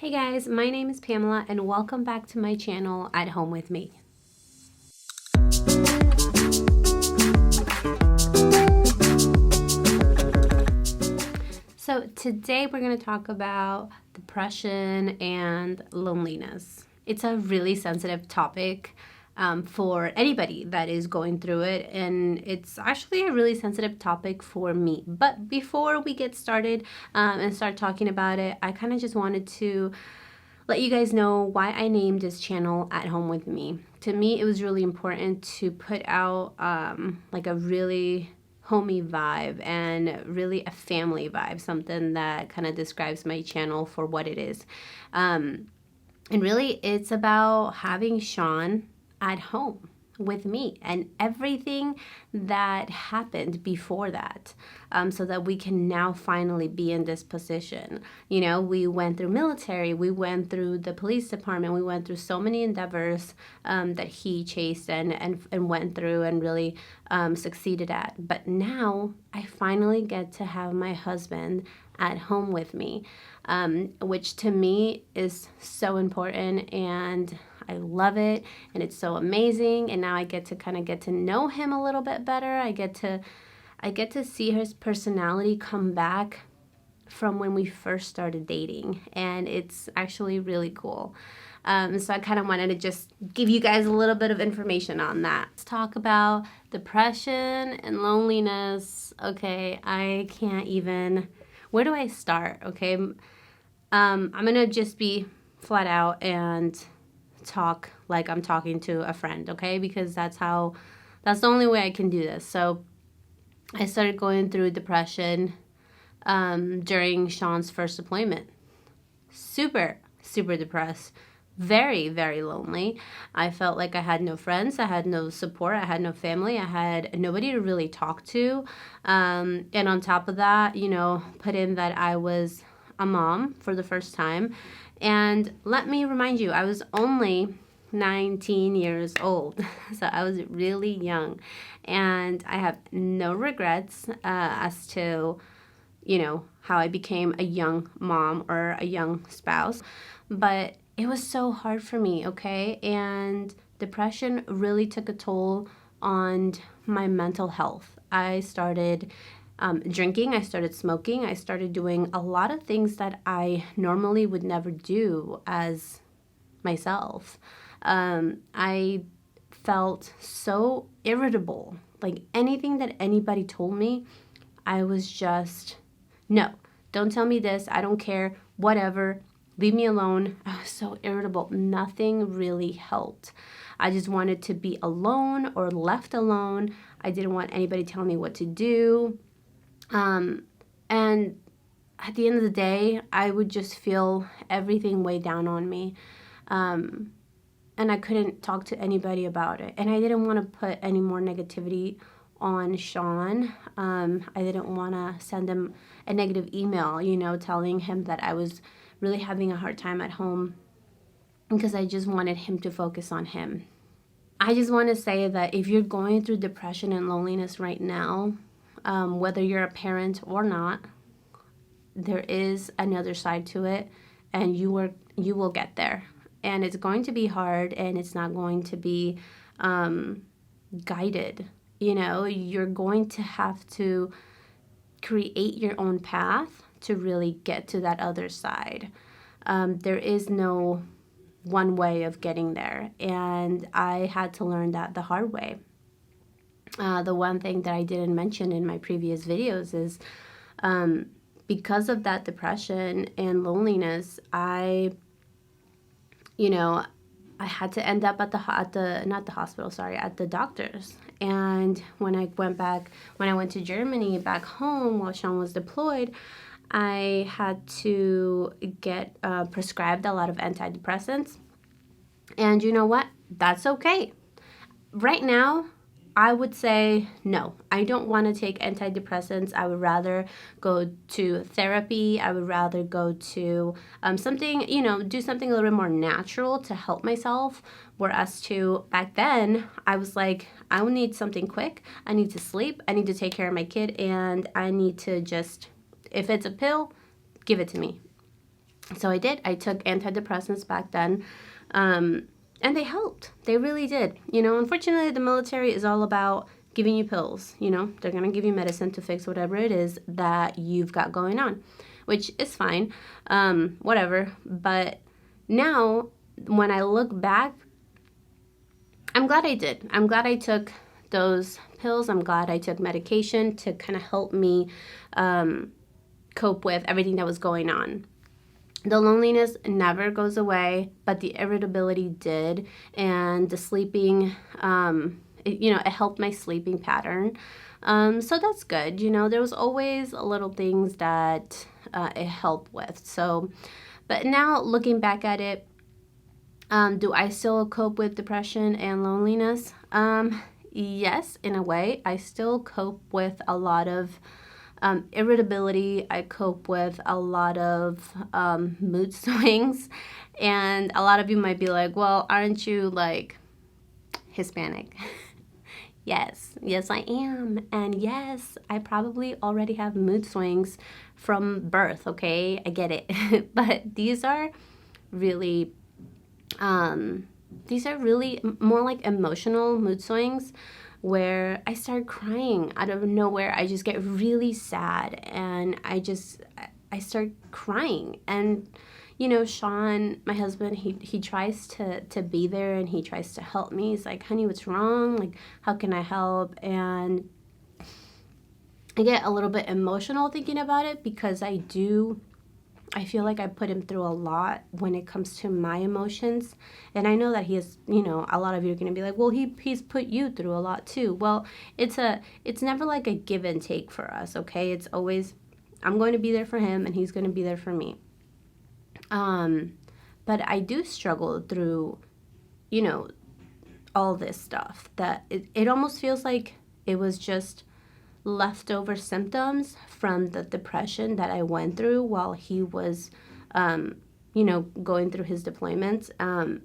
Hey guys, my name is Pamela and welcome back to my channel At Home With Me. So today we're going to talk about depression and loneliness. It's a really sensitive topic for anybody that is going through it, and it's actually a really sensitive topic for me. But before we get started and start talking about it, I kind of just wanted to let you guys know why I named this channel At Home With Me. To me, it was really important to put out like a really homey vibe and really a family vibe, something that kind of describes my channel for what it is. And really, it's about having Sean at home with me and everything that happened before that, so that we can now finally be in this position. You know, we went through military, we went through the police department, we went through so many endeavors that he chased and went through and really succeeded at. But now I finally get to have my husband at home with me, which to me is so important, and I love it, and it's so amazing. And now I get to kind of get to know him a little bit better. I get to see his personality come back from when we first started dating, and it's actually really cool. So I kind of wanted to just give you guys a little bit of information on that. Let's talk about depression and loneliness. Okay, I can't even. Where do I start? Okay, I'm gonna just be flat out and talk like I'm talking to a friend, okay? Because that's the only way I can do this. So I started going through depression during Sean's first deployment. Super depressed. Very, very lonely. I felt like I had no friends. I had no support. I had no family. I had nobody to really talk to. And on top of that, put in that I was a mom for the first time. And let me remind you, I was only 19 years old. So I was really young. And I have no regrets as to, how I became a young mom or a young spouse. But it was so hard for me, okay? And depression really took a toll on my mental health. I started drinking, I started smoking, I started doing a lot of things that I normally would never do as myself. I felt so irritable. Like anything that anybody told me, I was just, no, don't tell me this, I don't care, whatever, leave me alone. I was so irritable. Nothing really helped. I just wanted to be alone or left alone. I didn't want anybody telling me what to do. And at the end of the day, I would just feel everything weigh down on me. And I couldn't talk to anybody about it. And I didn't want to put any more negativity on Sean. I didn't want to send him a negative email, telling him that I was really having a hard time at home, because I just wanted him to focus on him. I just want to say that if you're going through depression and loneliness right now, whether you're a parent or not, there is another side to it, and you will get there. And it's going to be hard, and it's not going to be guided. You're going to have to create your own path to really get to that other side. There is no one way of getting there, and I had to learn that the hard way. The one thing that I didn't mention in my previous videos is because of that depression and loneliness, I had to end up at the doctor's. And when I went to Germany back home while Sean was deployed, I had to get prescribed a lot of antidepressants. And you know what? That's okay. Right now, I would say no. I don't want to take antidepressants. I would rather go to therapy. I would rather go to something, do something a little bit more natural to help myself. Whereas back then, I was like, I would need something quick. I need to sleep. I need to take care of my kid. And I need to just, if it's a pill, give it to me. So I did. I took antidepressants back then. And they helped. They really did. Unfortunately, the military is all about giving you pills. They're going to give you medicine to fix whatever it is that you've got going on, which is fine, whatever. But now, when I look back, I'm glad I did. I'm glad I took those pills. I'm glad I took medication to kind of help me cope with everything that was going on. The loneliness never goes away, but the irritability did, and the sleeping, it helped my sleeping pattern. So that's good. There was always little things that it helped with. So, but now looking back at it, do I still cope with depression and loneliness? Yes, in a way. I still cope with a lot of irritability. I cope with a lot of mood swings. And a lot of you might be like, well, aren't you like Hispanic? Yes, I am. And yes, I probably already have mood swings from birth, okay? I get it. But really, these are really more like emotional mood swings where I start crying out of nowhere. I just get really sad and I start crying. And Sean, my husband, he tries to be there and he tries to help me. He's like, honey, what's wrong? Like, how can I help? And I get a little bit emotional thinking about it because I feel like I put him through a lot when it comes to my emotions. And I know that he is, a lot of you are going to be like, well, he's put you through a lot too. Well, it's never like a give and take for us, okay? It's always, I'm going to be there for him and he's going to be there for me. But I do struggle through, all this stuff that it almost feels like it was just leftover symptoms from the depression that I went through while he was, going through his deployments. And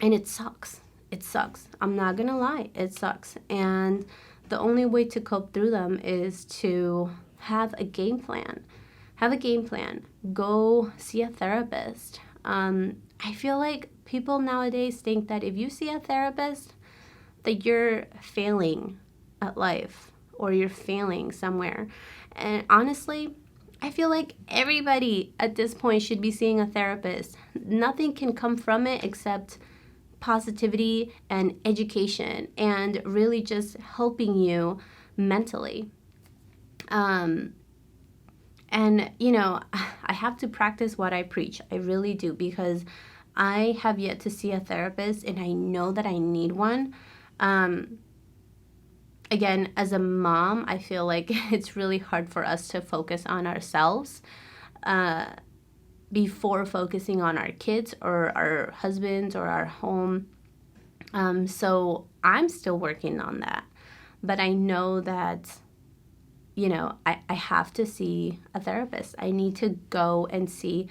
it sucks. It sucks. I'm not going to lie. It sucks. And the only way to cope through them is to have a game plan. Have a game plan. Go see a therapist. I feel like people nowadays think that if you see a therapist, that you're failing at life or you're failing somewhere. And honestly, I feel like everybody at this point should be seeing a therapist. Nothing can come from it except positivity and education and really just helping you mentally. And, I have to practice what I preach. I really do, because I have yet to see a therapist and I know that I need one. Again, as a mom, I feel like it's really hard for us to focus on ourselves before focusing on our kids or our husbands or our home. So I'm still working on that. But I know that I have to see a therapist. I need to go and see,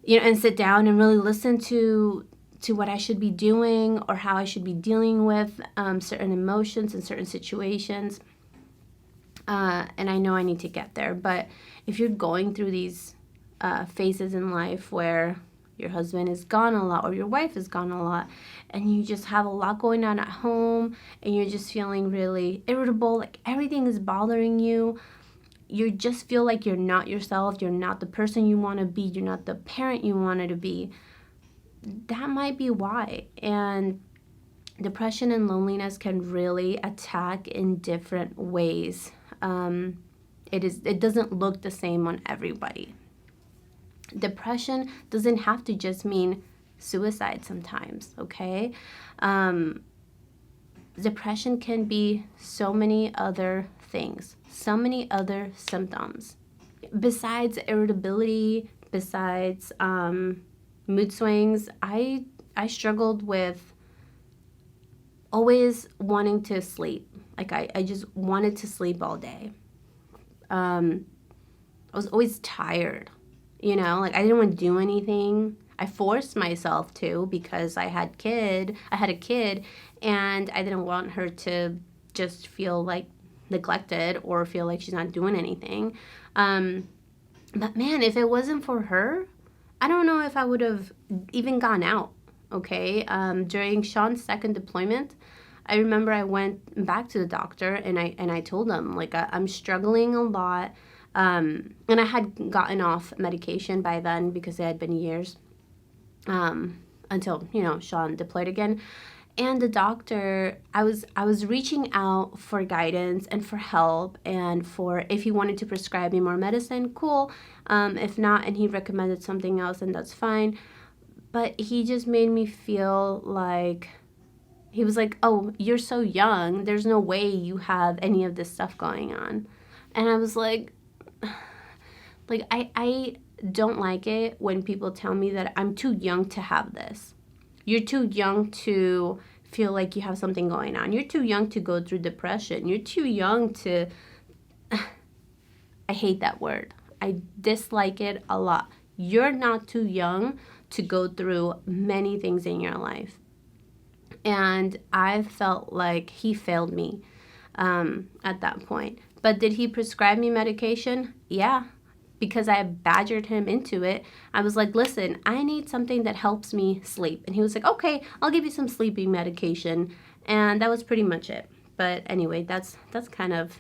and sit down and really listen to what I should be doing or how I should be dealing with certain emotions and certain situations. And I know I need to get there. But if you're going through these phases in life where your husband is gone a lot or your wife is gone a lot and you just have a lot going on at home and you're just feeling really irritable, like everything is bothering you, you just feel like you're not yourself, you're not the person you want to be, you're not the parent you wanted to be, that might be why. And depression and loneliness can really attack in different ways. It doesn't look the same on everybody. Depression doesn't have to just mean suicide sometimes, okay? Depression can be so many other things, so many other symptoms. Besides irritability, besides mood swings, I struggled with always wanting to sleep. Like I just wanted to sleep all day. I was always tired. Like I didn't want to do anything. I forced myself to because I had a kid, and I didn't want her to just feel like neglected or feel like she's not doing anything. But man, if it wasn't for her, I don't know if I would have even gone out. Okay. During Sean's second deployment, I remember I went back to the doctor and I told him like I'm struggling a lot, and I had gotten off medication by then because it had been years, until Sean deployed again. And the doctor, I was reaching out for guidance and for help and for if he wanted to prescribe me more medicine, cool. If not, and he recommended something else, and that's fine. But he just made me feel like he was like, "Oh, you're so young. There's no way you have any of this stuff going on." And I was like I don't like it when people tell me that I'm too young to have this. You're too young to feel like you have something going on. You're too young to go through depression. You're too young to I hate that word. I dislike it a lot. You're not too young to go through many things in your life. And I felt like he failed me, at that point. But did he prescribe me medication? Yeah, because I badgered him into it. I was like, listen, I need something that helps me sleep. And he was like, okay, I'll give you some sleeping medication. And that was pretty much it. But anyway, that's kind of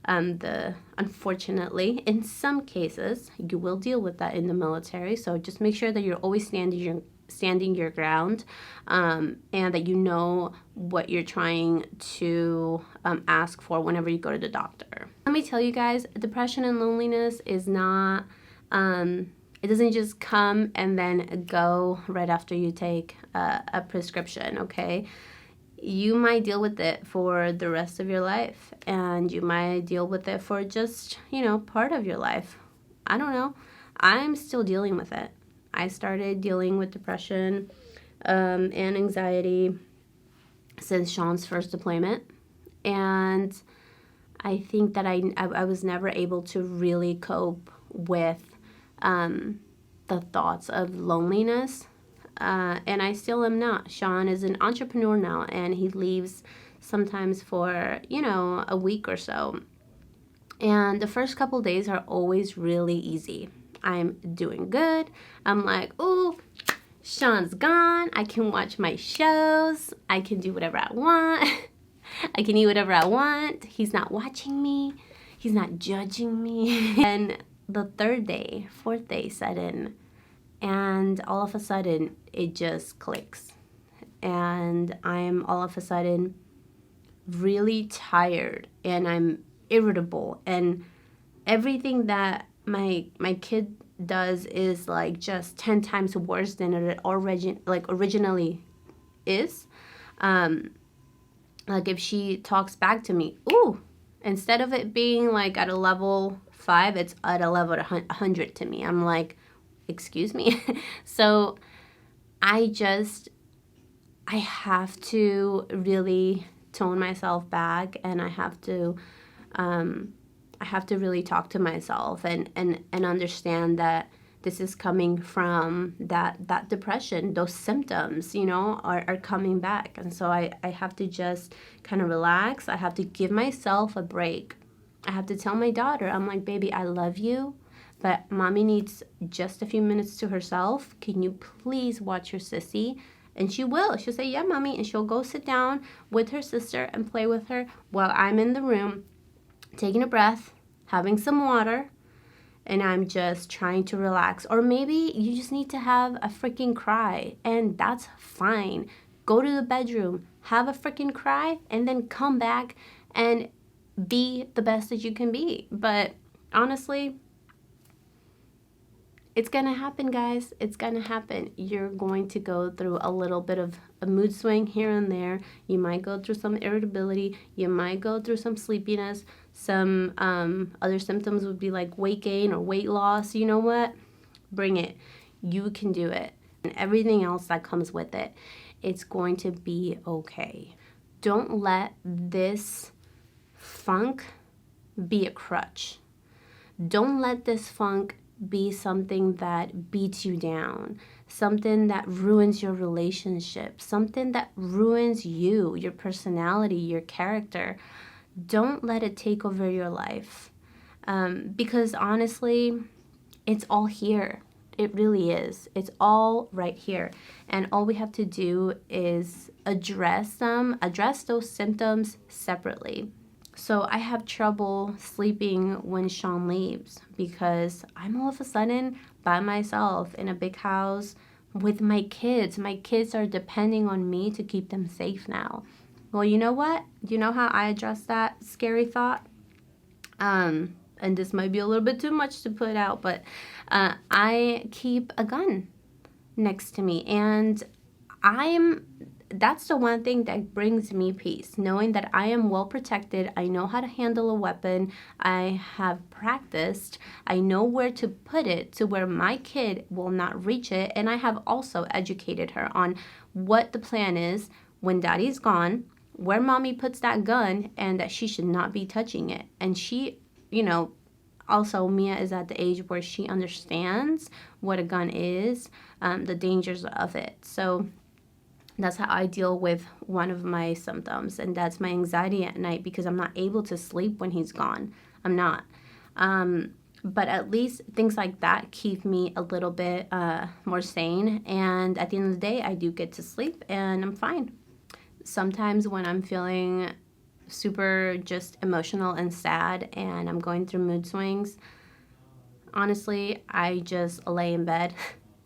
the unfortunately, in some cases, you will deal with that in the military. So just make sure that you're always standing your ground, and that you know what you're trying to ask for whenever you go to the doctor. Let me tell you guys, depression and loneliness is not, it doesn't just come and then go right after you take a prescription, okay? You might deal with it for the rest of your life, and you might deal with it for just, part of your life. I don't know. I'm still dealing with it. I started dealing with depression, and anxiety since Sean's first deployment. And I think that I was never able to really cope with the thoughts of loneliness. And I still am not. Sean is an entrepreneur now, and he leaves sometimes for, a week or so. And the first couple days are always really easy. I'm doing good. I'm like, ooh, Sean's gone. I can watch my shows. I can do whatever I want. I can eat whatever I want. He's not watching me. He's not judging me. And the third day, fourth day set in. And all of a sudden, it just clicks. And I'm all of a sudden really tired. And I'm irritable. And everything that my kid does is like just 10 times worse than it originally is. Like if she talks back to me, ooh, instead of it being like at a level 5, it's at a level 100 to me. I'm like, excuse me. So I have to really tone myself back, and I have to really talk to myself and understand that this is coming from that depression. Those symptoms, are coming back. And so I have to just kind of relax. I have to give myself a break. I have to tell my daughter, I'm like, baby, I love you, but mommy needs just a few minutes to herself. Can you please watch your sissy? And she will. She'll say, yeah, mommy. And she'll go sit down with her sister and play with her while I'm in the room taking a breath, having some water, and I'm just trying to relax. Or maybe you just need to have a freaking cry, and that's fine. Go to the bedroom, have a freaking cry, and then come back and be the best that you can be. But honestly, it's going to happen, guys. It's going to happen. You're going to go through a little bit of a mood swing here and there. You might go through some irritability. You might go through some sleepiness. Some other symptoms would be like weight gain or weight loss. You know what? Bring it. You can do it. And everything else that comes with it, it's going to be okay. Don't let this funk be a crutch. Don't let this funk be something that beats you down, something that ruins your relationship, something that ruins you, your personality, your character. Don't let it take over your life. Because honestly, It's all here. It really is. It's all right here. And all we have to do is address those symptoms separately. So I have trouble sleeping when Sean leaves because I'm all of a sudden by myself in a big house with my kids. My kids are depending on me to keep them safe now. Well, you know what? You know how I address that scary thought? And this might be a little bit too much to put out, but I keep a gun next to me, and that's the one thing that brings me peace, knowing that I am well protected. I know how to handle a weapon. I have practiced. I know where to put it to where my kid will not reach it, and I have also educated her on what the plan is when daddy's gone, where mommy puts that gun, and that she should not be touching it. And she, also Mia is at the age where she understands what a gun is, the dangers of it. So that's how I deal with one of my symptoms, and that's my anxiety at night because I'm not able to sleep when he's gone. I'm not. But at least things like that keep me a little bit more sane, and at the end of the day, I do get to sleep, and I'm fine. Sometimes when I'm feeling super just emotional and sad and I'm going through mood swings, honestly, I just lay in bed.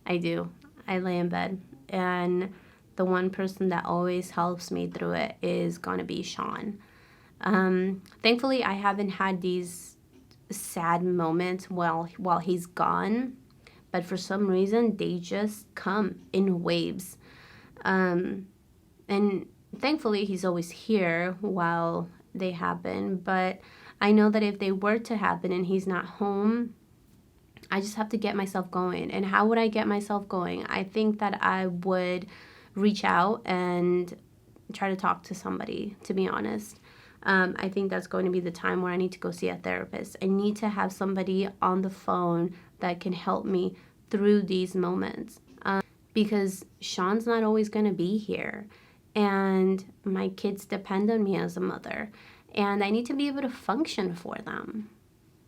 I do. I lay in bed. And the one person that always helps me through it is going to be Sean. Thankfully, I haven't had these sad moments while he's gone. But for some reason, they just come in waves. And thankfully, he's always here while they happen. But I know that if they were to happen and he's not home, I just have to get myself going. And how would I get myself going? I think that I would reach out and try to talk to somebody, to be honest. I think that's going to be the time where I need to go see a therapist. I need to have somebody on the phone that can help me through these moments. Because Sean's not always going to be here. And my kids depend on me as a mother. And I need to be able to function for them.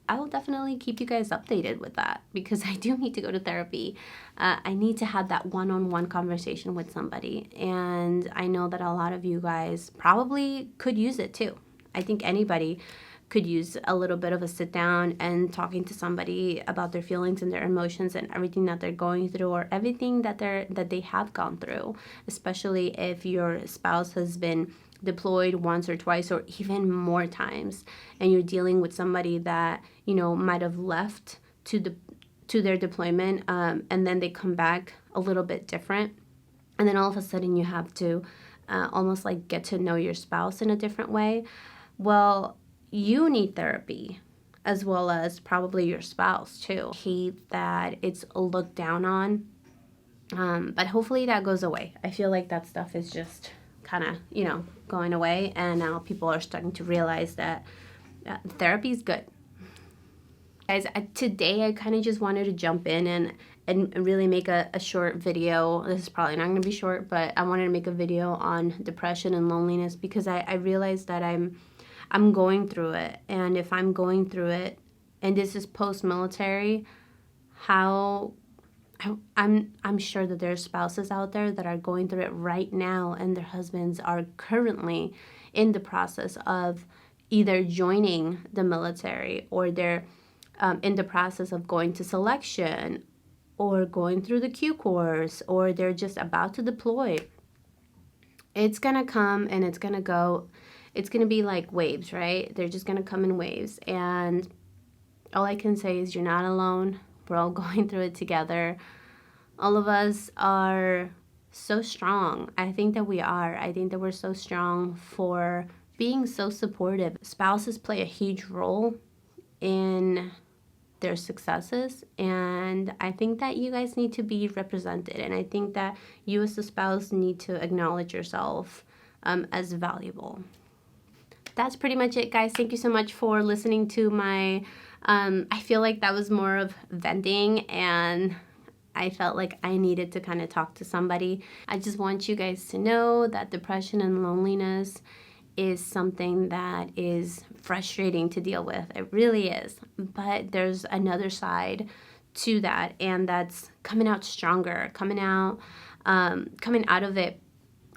I will definitely keep you guys updated with that because I do need to go to therapy. I need to have that one-on-one conversation with somebody. And I know that a lot of you guys probably could use it too. I think anybody could use a little bit of a sit down and talking to somebody about their feelings and their emotions and everything that they're going through or everything that they have gone through, especially if your spouse has been deployed once or twice or even more times and you're dealing with somebody that might have left to their deployment, and then they come back a little bit different, and then all of a sudden you have to almost like get to know your spouse in a different way. Well, you need therapy as well as probably your spouse too. Hate that it's looked down on, but hopefully that goes away. I feel like that stuff is just kind of going away, and now people are starting to realize that therapy is good. Guys, today I kind of just wanted to jump in and really make a short video. This is probably not going to be short, but I wanted to make a video on depression and loneliness because I realized that I'm going through it. And if I'm going through it, and this is post-military, I'm sure that there are spouses out there that are going through it right now, and their husbands are currently in the process of either joining the military, or they're in the process of going to selection, or going through the Q course, or they're just about to deploy. It's going to come and it's going to go. It's going to be like waves, right? They're just going to come in waves. And all I can say is you're not alone. We're all going through it together. All of us are so strong. I think that we are. I think that we're so strong for being so supportive. Spouses play a huge role in their successes, and I think that you guys need to be represented, and I think that you as a spouse need to acknowledge yourself as valuable. That's pretty much it, guys. Thank you so much for listening to my I feel like that was more of venting, and I felt like I needed to kind of talk to somebody. I just want you guys to know that depression and loneliness is something that is frustrating to deal with. It really is. But there's another side to that, and that's coming out stronger, coming out of it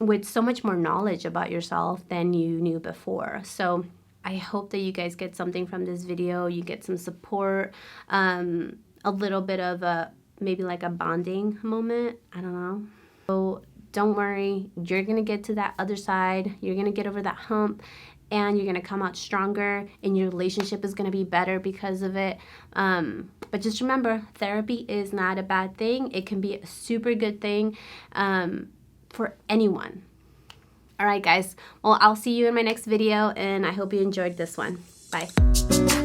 with so much more knowledge about yourself than you knew before. So I hope that you guys get something from this video. You get some support, a little bit of maybe like a bonding moment. I don't know. So don't worry. You're going to get to that other side. You're going to get over that hump, and you're going to come out stronger, and your relationship is going to be better because of it. But just remember, therapy is not a bad thing. It can be a super good thing for anyone. All right, guys. Well, I'll see you in my next video, and I hope you enjoyed this one. Bye.